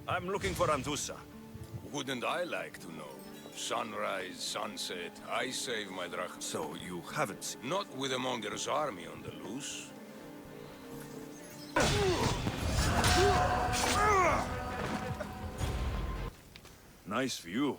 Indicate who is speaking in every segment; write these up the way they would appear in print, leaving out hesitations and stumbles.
Speaker 1: I'm looking for Antusa.
Speaker 2: Wouldn't I like to know? Sunrise, sunset, I save my drachma.
Speaker 1: So you haven't seen...
Speaker 2: Not with a monger's army on the loose.
Speaker 1: Nice view.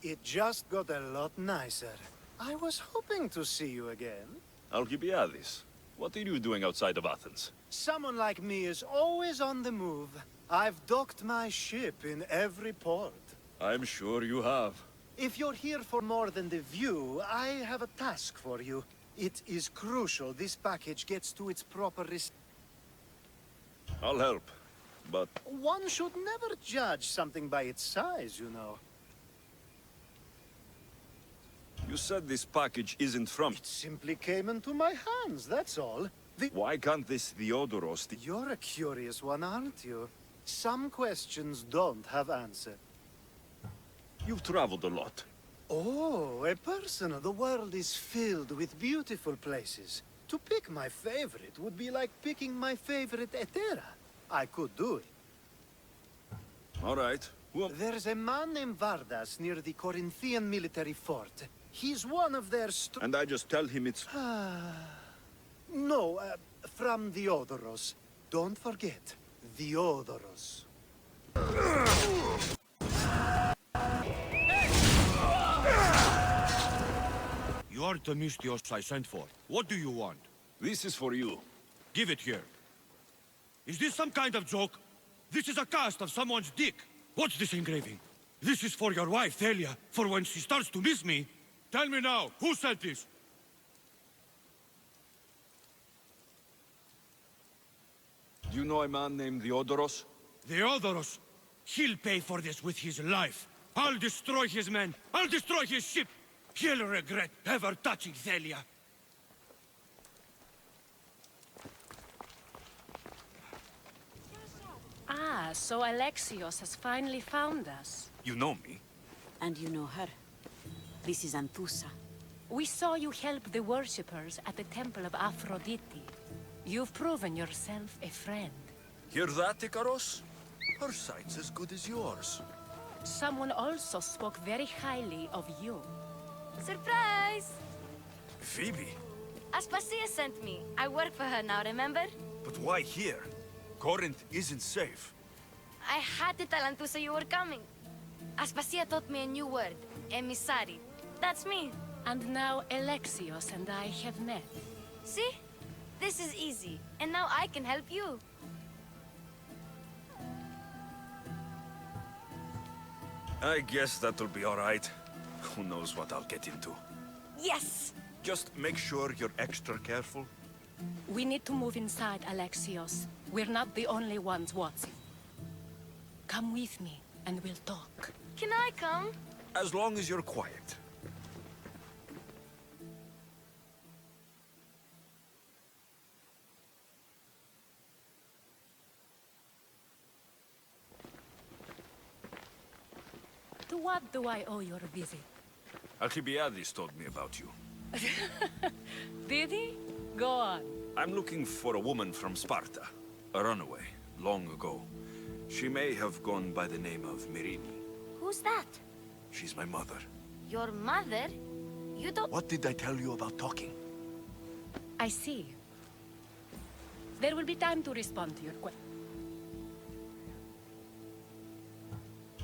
Speaker 3: It just got a lot nicer. I was hoping to see you again.
Speaker 1: Alcibiades, what are you doing outside of Athens?
Speaker 3: Someone like me is always on the move. I've docked my ship in every port.
Speaker 1: I'm sure you have.
Speaker 3: If you're here for more than the view, I have a task for you. It is crucial this package gets to its proper
Speaker 1: I'll help, but...
Speaker 3: One should never judge something by its size, you know.
Speaker 1: You said this package isn't from...
Speaker 3: It simply came into my hands, that's all.
Speaker 1: Why can't this Theodoros...
Speaker 3: You're a curious one, aren't you? Some questions don't have answers.
Speaker 1: You've traveled a lot.
Speaker 3: Oh, a person. The world is filled with beautiful places. To pick my favorite would be like picking my favorite Etera. I could do it.
Speaker 1: All right. Well...
Speaker 3: There's a man named Vardas near the Corinthian military fort. He's one of their
Speaker 1: And I just tell him it's...
Speaker 3: No, from Theodoros. Don't forget, Theodoros.
Speaker 4: You are Themistios I sent for. What do you want?
Speaker 1: This is for you.
Speaker 4: Give it here. Is this some kind of joke? This is a cast of someone's dick. What's this engraving? This is for your wife, Thalia, for when she starts to miss me. Tell me now, who said this?
Speaker 1: Do you know a man named Theodoros?
Speaker 4: Theodoros? He'll pay for this with his life. I'll destroy his men. I'll destroy his ship. He'll regret ever touching Thalia.
Speaker 5: Ah, so Alexios has finally found us.
Speaker 1: You know me.
Speaker 6: And you know her. This is Antusa.
Speaker 5: We saw you help the worshippers at the Temple of Aphrodite. You've proven yourself a friend.
Speaker 1: Hear that, Ikaros? Her sight's as good as yours.
Speaker 5: Someone also spoke very highly of you.
Speaker 7: Surprise!
Speaker 1: Phoebe?
Speaker 7: Aspasia sent me. I work for her now, remember?
Speaker 1: But why here? Corinth isn't safe.
Speaker 7: I had to tell Antusa you were coming. Aspasia taught me a new word. Emissary. That's me.
Speaker 5: And now Alexios and I have met.
Speaker 7: See? This is easy. And now I can help you.
Speaker 1: I guess that'll be all right. Who knows what I'll get into.
Speaker 7: Yes!
Speaker 1: Just make sure you're extra careful.
Speaker 5: We need to move inside, Alexios. We're not the only ones watching. Come with me, and we'll talk.
Speaker 7: Can I come?
Speaker 1: As long as you're quiet.
Speaker 5: To what do I owe your visit?
Speaker 1: Alcibiades told me about you.
Speaker 5: Did he? Go on.
Speaker 1: I'm looking for a woman from Sparta. A runaway, long ago. She may have gone by the name of Myrine.
Speaker 7: Who's that?
Speaker 1: She's my mother.
Speaker 7: Your mother? You don't...
Speaker 1: What did I tell you about talking?
Speaker 5: I see. There will be time to respond to your question.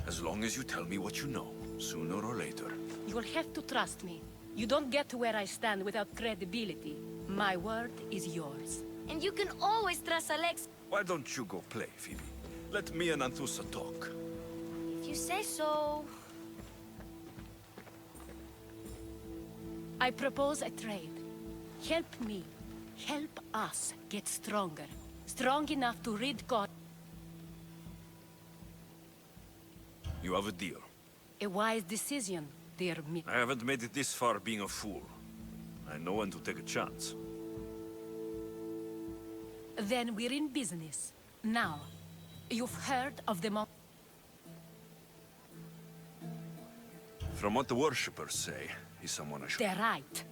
Speaker 1: As long as you tell me what you know, sooner or later.
Speaker 5: You will have to trust me. You don't get to where I stand without credibility. My word is yours.
Speaker 7: And you can always trust Alex.
Speaker 1: Why don't you go play, Phoebe? Let me and Antusa talk.
Speaker 7: If you say so...
Speaker 5: I propose a trade. Help me. Help us get stronger. Strong enough to rid God.
Speaker 1: You have a deal.
Speaker 5: A wise decision, dear me.
Speaker 1: I haven't made it this far being a fool. I know when to take a chance.
Speaker 5: Then we're in business. Now, you've heard of the
Speaker 1: From what the worshippers say, he's someone I should...
Speaker 5: They're right.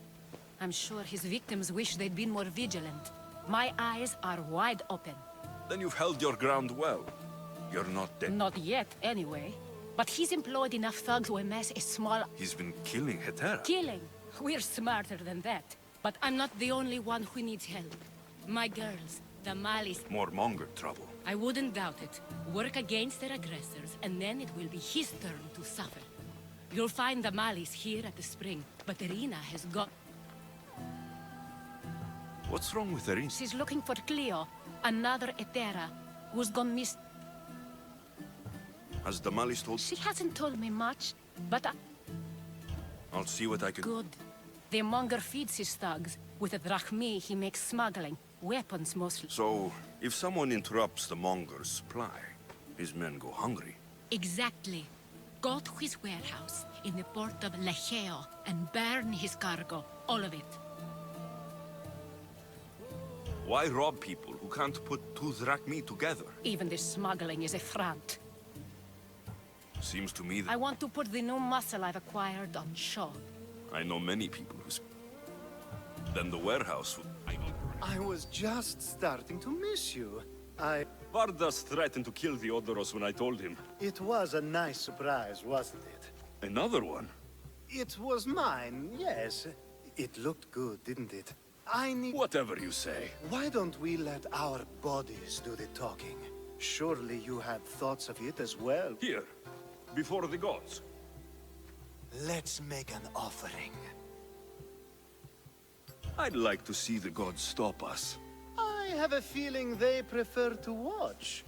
Speaker 5: I'm sure his victims wish they'd been more vigilant. My eyes are wide open.
Speaker 1: Then you've held your ground well. You're not dead.
Speaker 5: Not yet, anyway. But he's employed enough thugs to amass a small...
Speaker 1: He's been killing Hetera.
Speaker 5: Killing. We're smarter than that. But I'm not the only one who needs help. My girls, the Malis...
Speaker 1: More Monger trouble.
Speaker 5: I wouldn't doubt it. Work against their aggressors, and then it will be his turn to suffer. You'll find the Malis here at the spring, but Irina has got...
Speaker 1: What's wrong with Erin?
Speaker 5: She's looking for Cleo, another Hetera, who's gone miss...
Speaker 1: Has the Malis told?
Speaker 5: She hasn't told me much, but
Speaker 1: I'll see what I can...
Speaker 5: good. The Monger feeds his thugs. With the drachmi, he makes smuggling. Weapons, mostly.
Speaker 1: So, if someone interrupts the Monger's supply, his men go hungry.
Speaker 5: Exactly. Go to his warehouse in the port of Lecheo and burn his cargo. All of it.
Speaker 1: Why rob people who can't put two drachmi together?
Speaker 5: Even the smuggling is a front.
Speaker 1: Seems to me that...
Speaker 5: I want to put the new muscle I've acquired on show.
Speaker 1: I know many people who... Then the warehouse...
Speaker 3: I was just starting to miss you.
Speaker 1: Vardas threatened to kill Theodoros when I told him.
Speaker 3: It was a nice surprise, wasn't it?
Speaker 1: Another one?
Speaker 3: It was mine, yes. It looked good, didn't it? I need...
Speaker 1: Whatever you say.
Speaker 3: Why don't we let our bodies do the talking? Surely you had thoughts of it as well.
Speaker 1: Here, before the gods.
Speaker 3: Let's make an offering.
Speaker 1: I'd like to see the gods stop us.
Speaker 3: I have a feeling they prefer to watch.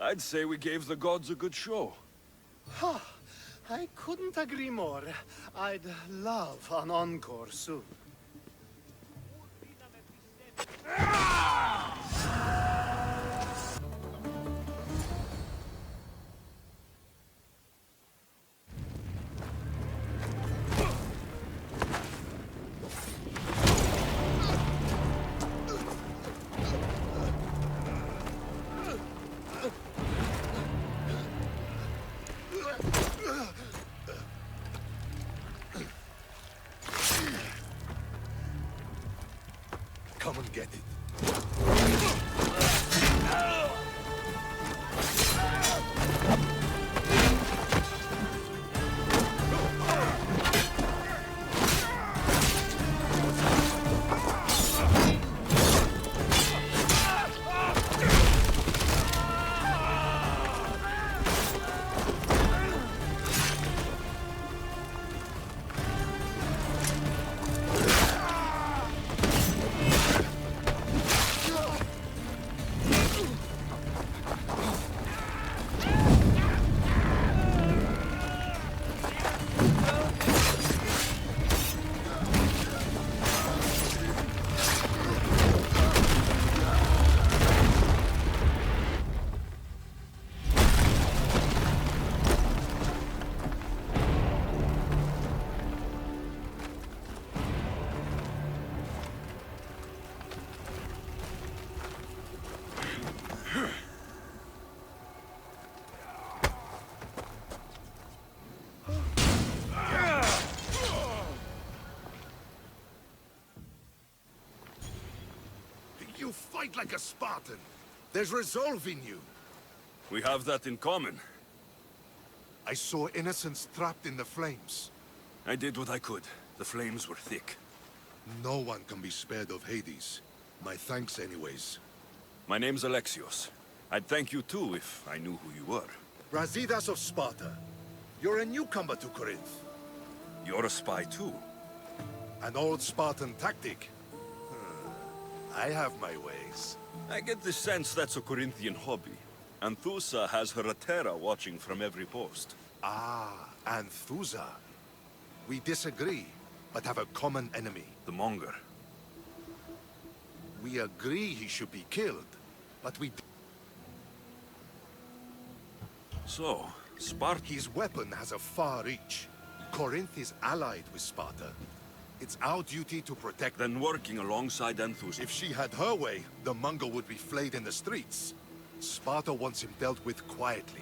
Speaker 1: I'd say we gave the gods a good show.
Speaker 3: Ha! I couldn't agree more. I'd love an encore soon.
Speaker 2: Come and get it.
Speaker 8: You fight like a Spartan. There's resolve in you.
Speaker 1: We have that in common.
Speaker 8: I saw innocents trapped in the flames.
Speaker 1: I did what I could. The flames were thick.
Speaker 8: No one can be spared of Hades. My thanks anyways.
Speaker 1: My name's Alexios. I'd thank you too if I knew who you were.
Speaker 8: Brasidas of Sparta. You're a newcomer to Corinth.
Speaker 1: You're a spy too.
Speaker 8: An old Spartan tactic. I have my ways.
Speaker 1: I get the sense that's a Corinthian hobby. Anthusa has her Hetera watching from every post.
Speaker 8: Ah, Anthusa. We disagree, but have a common enemy.
Speaker 1: The Monger.
Speaker 8: We agree he should be killed, but we...
Speaker 1: So, Sparta...
Speaker 8: His weapon has a far reach. Corinth is allied with Sparta. It's our duty to protect them.
Speaker 1: Then working alongside Anthusa.
Speaker 8: If she had her way, the Mongol would be flayed in the streets. Sparta wants him dealt with quietly.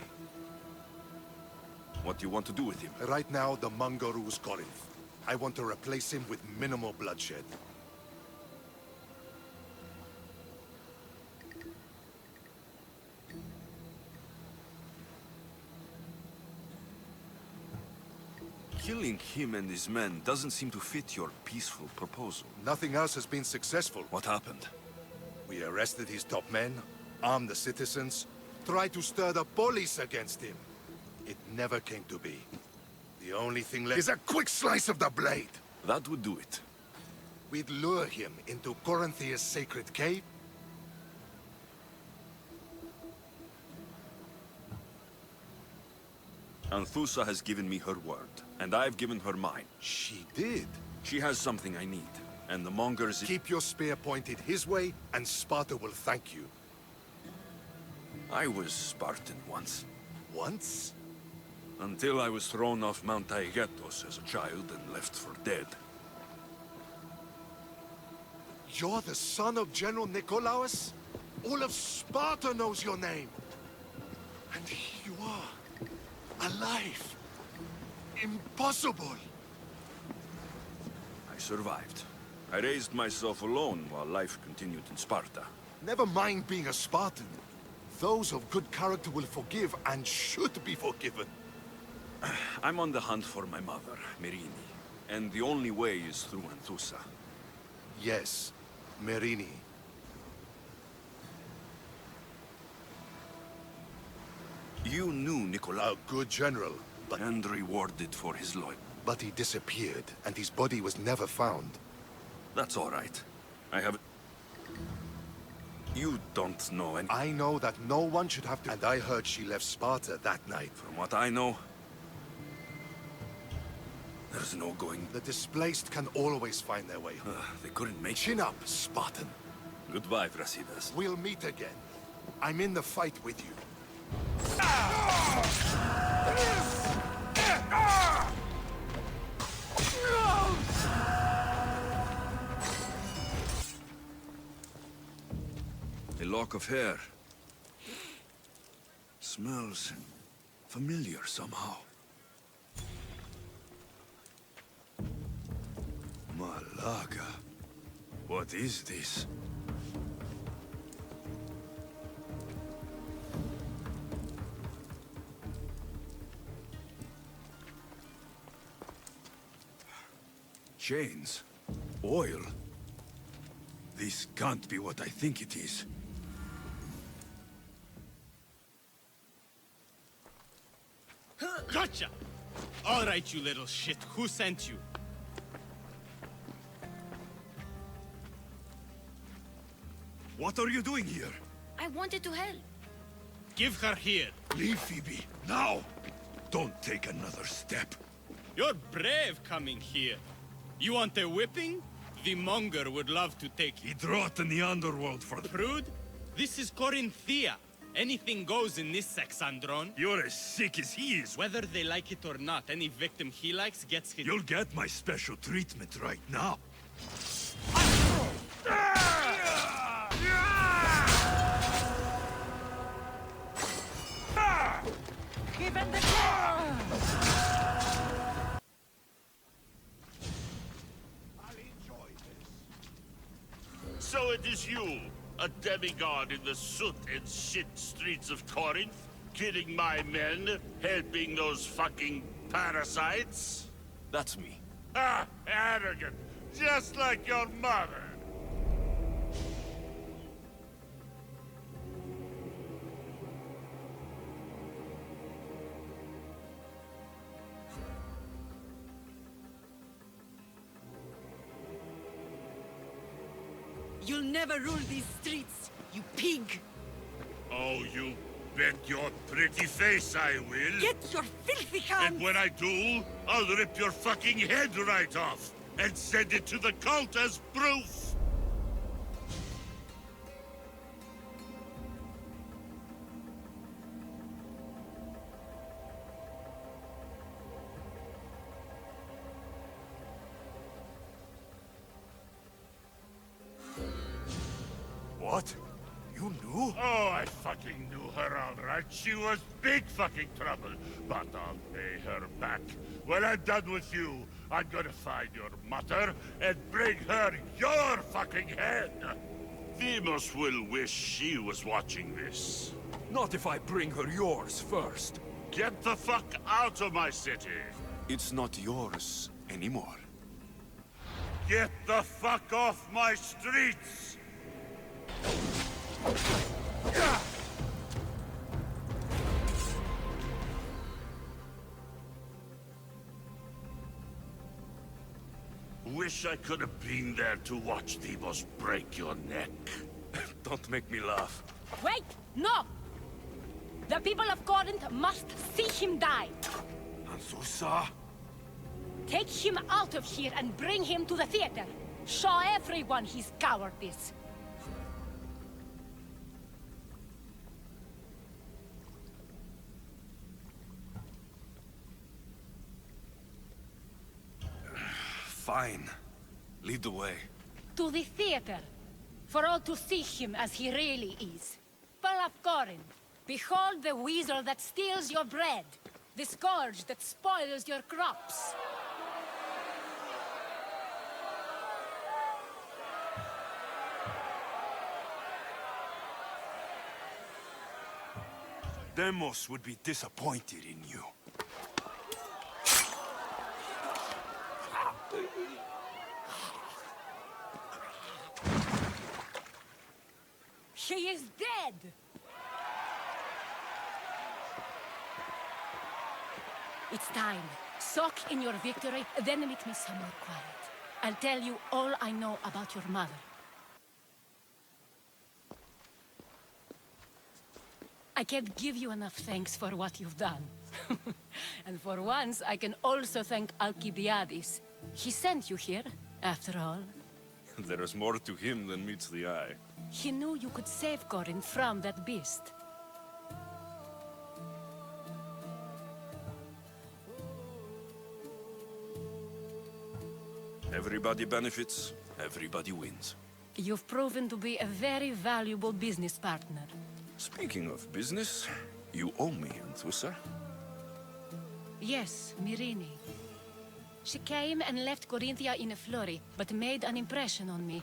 Speaker 1: What do you want to do with him?
Speaker 8: Right now, the Manga rules Corinth. I want to replace him with minimal bloodshed.
Speaker 1: Killing him and his men doesn't seem to fit your peaceful proposal.
Speaker 8: Nothing else has been successful.
Speaker 1: What happened?
Speaker 8: We arrested his top men, armed the citizens, tried to stir the police against him. It never came to be. The only thing left is a quick slice of the blade.
Speaker 1: That would do it.
Speaker 8: We'd lure him into Corinthia's sacred cave.
Speaker 1: Anthusa has given me her word, and I've given her mine.
Speaker 8: She did.
Speaker 1: She has something I need, and the Mongers...
Speaker 8: Keep your spear pointed his way, and Sparta will thank you.
Speaker 1: I was Spartan once.
Speaker 8: Once?
Speaker 1: Until I was thrown off Mount Taygetos as a child and left for dead.
Speaker 8: You're the son of General Nikolaos? All of Sparta knows your name. And here you are, alive. Impossible.
Speaker 1: I survived. I raised myself alone while life continued in Sparta.
Speaker 8: Never mind being a Spartan. Those of good character will forgive and should be forgiven.
Speaker 1: I'm on the hunt for my mother, Merini, and the only way is through Anthusa.
Speaker 8: Yes, Merini.
Speaker 1: You knew Nicola,
Speaker 8: A good general, but...
Speaker 1: and rewarded for his loyalty.
Speaker 8: But he disappeared, and his body was never found.
Speaker 1: That's all right. I have... You don't know any...
Speaker 8: I know that no one should have to... And I heard she left Sparta that night.
Speaker 1: From what I know, there's no going...
Speaker 8: The displaced can always find their way home.
Speaker 1: They couldn't make
Speaker 8: Chin up, Spartan.
Speaker 1: Goodbye, Brasidas.
Speaker 8: We'll meet again. I'm in the fight with you.
Speaker 1: A lock of hair. Smells familiar somehow. Malaga. What is this? Chains. Oil. This can't be what I think it is.
Speaker 4: Gotcha! All right, you little shit. Who sent you?
Speaker 1: What are you doing here?
Speaker 7: I wanted to help.
Speaker 4: Give her here.
Speaker 1: Leave, Phoebe, now! Don't take another step.
Speaker 4: You're brave coming here. You want a whipping? The monger would love to take you.
Speaker 1: He'd rot in the underworld for the...
Speaker 4: Prude, this is Corinthia. Anything goes in this Sexandron.
Speaker 1: You're as sick as he is.
Speaker 4: Whether they like it or not, any victim he likes gets his...
Speaker 1: You'll get my special treatment right now.
Speaker 9: So it is you, a demigod in the soot and shit streets of Corinth, killing my men, helping those fucking parasites?
Speaker 1: That's me.
Speaker 9: Ah, arrogant, just like your mother.
Speaker 6: You'll never rule these streets, you pig!
Speaker 9: Oh, you bet your pretty face I will.
Speaker 6: Get your filthy hands!
Speaker 9: And when I do, I'll rip your fucking head right off and send it to the cult as proof.
Speaker 1: What? You
Speaker 8: You knew?
Speaker 9: Oh, I fucking knew her all right. She was big fucking trouble. But I'll pay her back. When I'm done with you, I'm gonna find your mother and bring her your fucking head. Demos will wish she was watching this.
Speaker 1: Not if I bring her yours first.
Speaker 9: Get the fuck out of my city.
Speaker 1: It's not yours anymore.
Speaker 9: Get the fuck off my streets! Wish I could have been there to watch Demos break your neck.
Speaker 1: Don't make me laugh.
Speaker 5: Wait! No! The people of Corinth must see him die.
Speaker 1: Anthusa?
Speaker 5: Take him out of here and bring him to the theater. Show everyone his cowardice.
Speaker 1: Fine. Lead the way.
Speaker 5: To the theater. For all to see him as he really is. People of Corinth, behold the weasel that steals your bread. The scourge that spoils your crops.
Speaker 1: Demos would be disappointed in you.
Speaker 5: He is dead! It's time. Soak in your victory, then meet me somewhere quiet. I'll tell you all I know about your mother. I can't give you enough thanks for what you've done. And for once, I can also thank Alcibiades. He sent you here, after all.
Speaker 1: There is more to him than meets the eye.
Speaker 5: He knew you could save Corinth from that beast.
Speaker 1: Everybody benefits, everybody wins.
Speaker 5: You've proven to be a very valuable business partner.
Speaker 1: Speaking of business, you owe me, Anthusa.
Speaker 5: Yes, Myrrine. She came and left Corinthia in a flurry, but made an impression on me.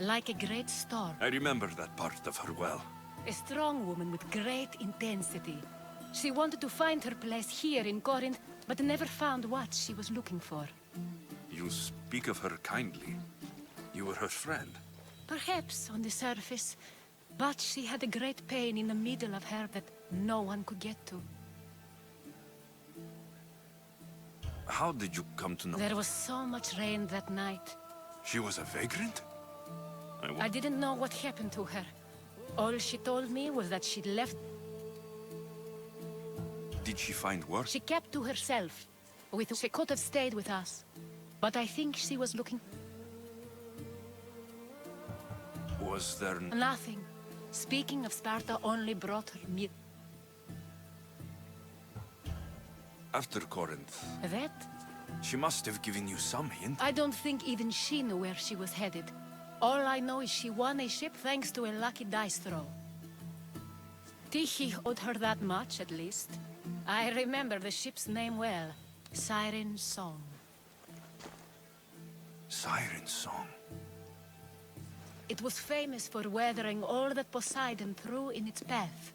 Speaker 5: Like a great storm.
Speaker 1: I remember that part of her well.
Speaker 5: A strong woman with great intensity. She wanted to find her place here in Corinth, but never found what she was looking for.
Speaker 1: You speak of her kindly. You were her friend.
Speaker 5: Perhaps on the surface, but she had a great pain in the middle of her that no one could get to.
Speaker 1: How did you come to know?
Speaker 5: There was so much rain that night.
Speaker 1: She was a vagrant?
Speaker 5: I didn't know what happened to her. All she told me was that she left.
Speaker 1: Did she find work?
Speaker 5: She kept to herself. She could have stayed with us. But I think she was looking...
Speaker 1: Was there...
Speaker 5: Nothing. Speaking of Sparta only brought her me...
Speaker 1: After Corinth,
Speaker 5: That?
Speaker 1: she must have given you some hint.
Speaker 5: I don't think even she knew where she was headed. All I know is she won a ship thanks to a lucky dice throw. Tyche owed her that much, at least. I remember the ship's name well. Siren Song.
Speaker 1: Siren Song.
Speaker 5: It was famous for weathering all that Poseidon threw in its path.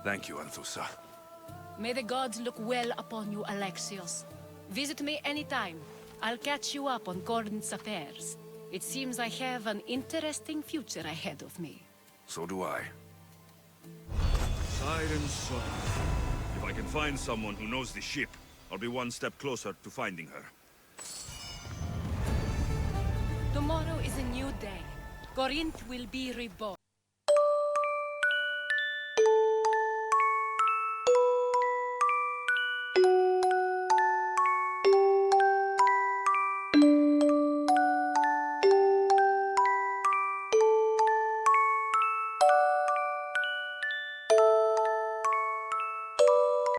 Speaker 1: Thank you, Anthusa.
Speaker 5: May the gods look well upon you, Alexios. Visit me anytime. I'll catch you up on Corinth's affairs. It seems I have an interesting future ahead of me.
Speaker 1: So do I.
Speaker 4: Siren Song. If I can find someone who knows the ship, I'll be one step closer to finding her.
Speaker 5: Tomorrow is a new day. Corinth will be reborn.